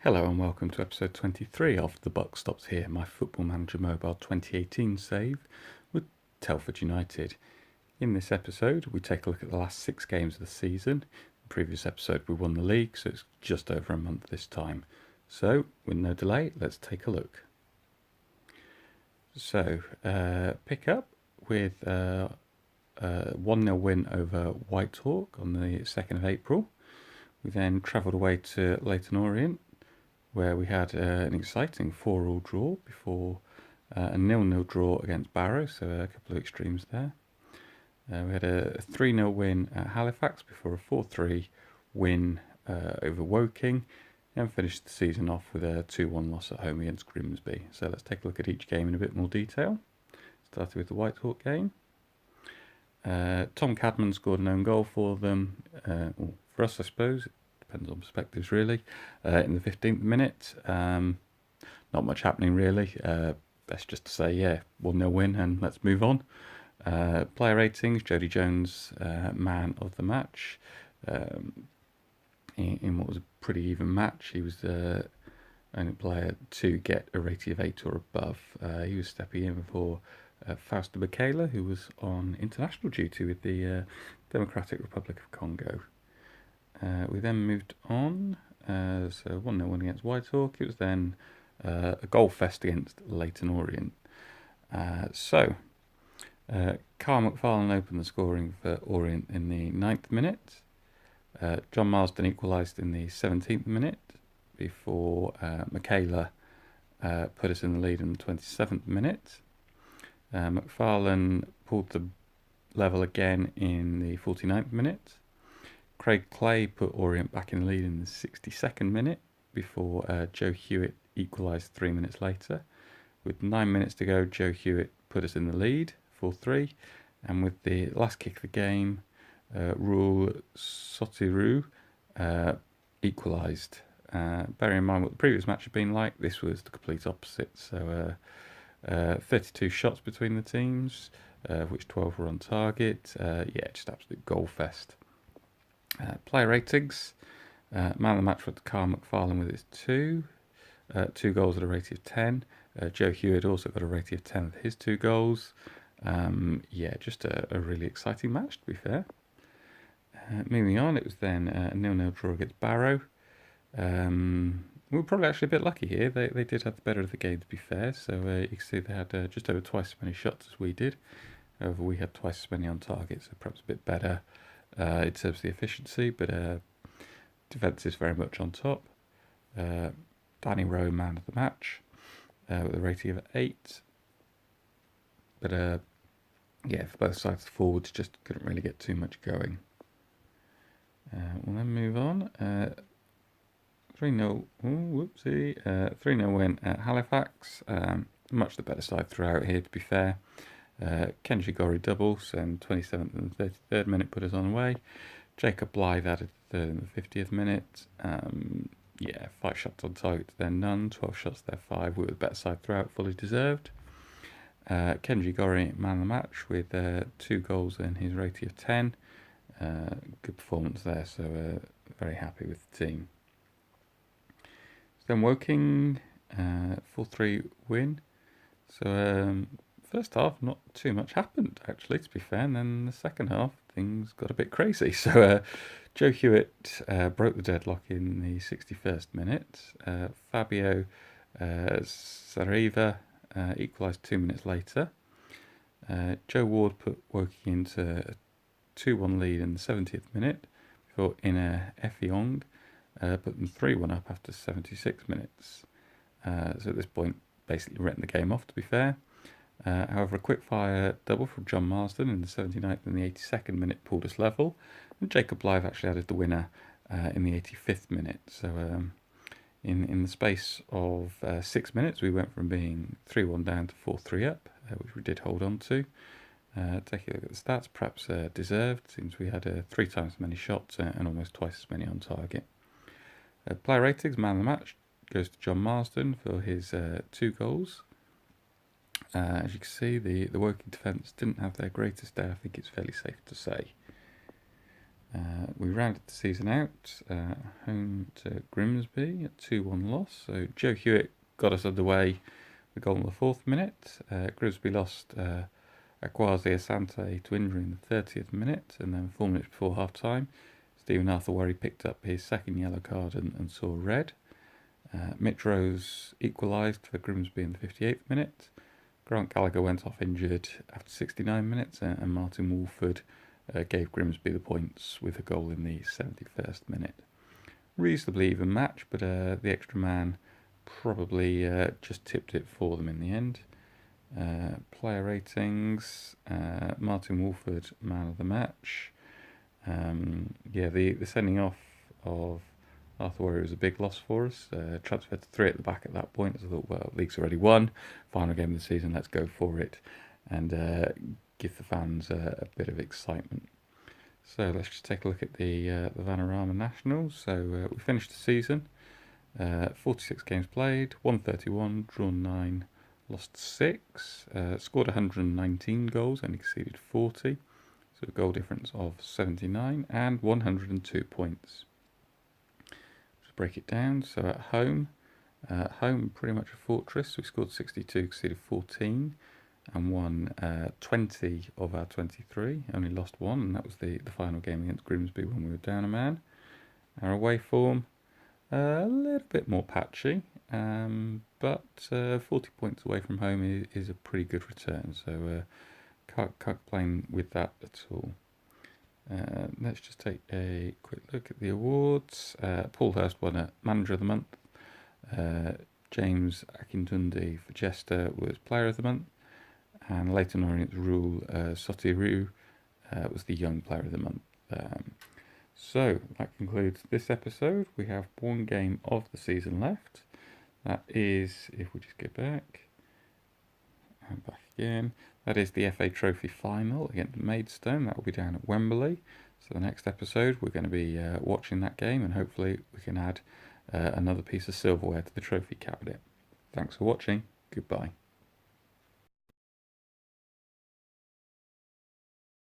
Hello and welcome to episode 23 of The Buck Stops Here, my Football Manager Mobile 2018 save with Telford United. In this episode, we take a look at the last 6 games of the season. In the previous episode, we won the league, so it's just over a month this time. So, with no delay, let's take a look. So, pick up with a 1-0 win over Whitehawk on the 2nd of April. We then travelled away to Leyton Orient, where we had an exciting 4-4 draw before a 0-0 draw against Barrow, so a couple of extremes there. We had a 3-0 win at Halifax before a 4-3 win over Woking, and finished the season off with a 2-1 loss at home against Grimsby. So let's take a look at each game in a bit more detail. Starting with the Whitehawk game. Tom Cadman scored an own goal for them, or for us I suppose. Depends on perspectives really. In the 15th minute, not much happening really. Best just to say, yeah, 1-0 win and let's move on. Player ratings, Jody Jones, man of the match. In what was a pretty even match, he was the only player to get a rating of 8 or above. He was stepping in for Fausto Michaela, who was on international duty with the Democratic Republic of Congo. We then moved on, so 1-0 win against Whitehawk. It was then a goal fest against Leyton Orient. Carl McFarlane opened the scoring for Orient in the 9th minute. John Marsden equalised in the 17th minute before Michaela put us in the lead in the 27th minute. McFarlane pulled the level again in the 49th minute. Craig Clay put Orient back in the lead in the 62nd minute before Joe Hewitt equalised 3 minutes later. With 9 minutes to go, Joe Hewitt put us in the lead, 4-3. And with the last kick of the game, Rule Sotiru equalised. Bearing in mind what the previous match had been like, this was the complete opposite. So 32 shots between the teams, of which 12 were on target. Just absolute goal fest. Player ratings. Man of the match was Carl McFarlane with his 2 goals at a rating of 10. Joe Hewitt also got a rating of 10 with his 2 goals. Just a really exciting match, to be fair. Moving on, it was then a 0-0 draw against Barrow. We were probably actually a bit lucky here. They did have the better of the game, to be fair. So you can see they had just over twice as many shots as we did. However, we had twice as many on target, so perhaps a bit better in terms of the efficiency, but defence is very much on top. Danny Rowe, man of the match, with a rating of 8. But for both sides, the forwards just couldn't really get too much going. We'll then move on. 3-0, 3-0 win at Halifax. Much the better side throughout here, to be fair. Kenji Gori doubles and 27th and 33rd minute put us on away. Jacob Blythe added the 3rd and the 50th minute. 5 shots on target to their none, 12 shots to their 5. We were the better side throughout, fully deserved. Kenji Gori, man of the match, with 2 goals and his rating of 10. Good performance there, so very happy with the team. Then Woking, 4-3 win. So first half, not too much happened, actually, to be fair. And then the second half, things got a bit crazy. So Joe Hewitt broke the deadlock in the 61st minute. Fabio Sariva equalised 2 minutes later. Joe Ward put Woking into a 2-1 lead in the 70th minute before Ina Effiong put them 3-1 up after 76 minutes. So at this point, basically written the game off, to be fair. However, a quick-fire double from John Marsden in the 79th and the 82nd minute pulled us level, and Jacob Blythe actually added the winner in the 85th minute. So in the space of 6 minutes, we went from being 3-1 down to 4-3 up, which we did hold on to. Taking a look at the stats, perhaps deserved, since we had 3 times as many shots and almost twice as many on target. Player ratings, man of the match, goes to John Marsden for his 2 goals. As you can see, the Woking defence didn't have their greatest day, I think it's fairly safe to say. We rounded the season out home to Grimsby, a 2-1 loss. So Joe Hewitt got us underway with a goal in the 4th minute. Grimsby lost Akwasi Asante to injury in the 30th minute, and then 4 minutes before half-time, Stephen Arthur picked up his second yellow card and saw red. Mitch Rose equalised for Grimsby in the 58th minute. Grant Gallagher went off injured after 69 minutes, and Martin Wolford gave Grimsby the points with a goal in the 71st minute. Reasonably even match, but the extra man probably just tipped it for them in the end. Player ratings, Martin Wolford, man of the match. The sending off of Arthur Warrior was a big loss for us. Transferred to 3 at the back at that point. So I thought, well, league's already won. Final game of the season, let's go for it and give the fans a bit of excitement. So let's just take a look at the Vanarama Nationals. So we finished the season, 46 games played, 131, drawn 9, lost 6, scored 119 goals, only conceded 40, so a goal difference of 79, and 102 points. Just break it down. So at home pretty much a fortress. We scored 62, conceded 14, and won 20 of our 23. Only lost 1, and that was the final game against Grimsby when we were down a man. Our away form, a little bit more patchy, but 40 points away from home is a pretty good return, so can't complain with that at all. Let's just take a quick look at the awards. Paul Hurst won a Manager of the Month. James Akindundi for Jester was Player of the Month. And Leighton Orient's Rule Sotiru was the Young Player of the Month. So that concludes this episode. We have 1 game of the season left. That is, if we just get back and back again, that is the FA Trophy final against Maidstone. That will be down at Wembley. So the next episode we're going to be watching that game, and hopefully we can add another piece of silverware to the trophy cabinet. Thanks for watching. Goodbye.